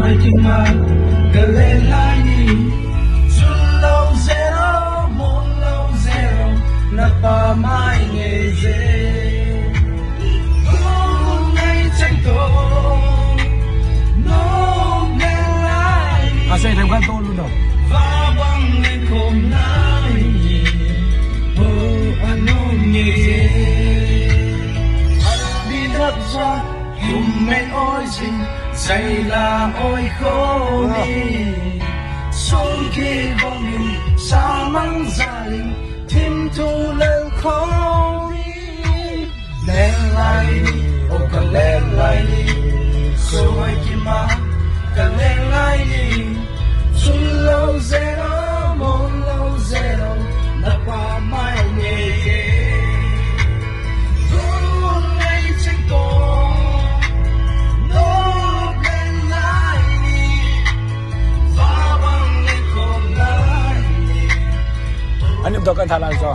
mai kinh mà cái lên lại đi xuân lâu zero môn lâu zero na pa mai nghe dễ hôm nay tranh tổ nó nghe lại à xe thằng con tôi luôn rồi và băng lên hôm nay oh anh ôm nghe dễ đi đắp ra dùng mẹ ôi gì dày là ôi khô đi xuống khi bom hình xa măng gia đình thêm thu lên khó đi lên lại đi ô cần lên lại đi rồi kia mà cần lên lại đi xuân lâu zero môn lâu zero là qua mai nghề hôm nay tranh tổ anh em tôi cần thả lại cho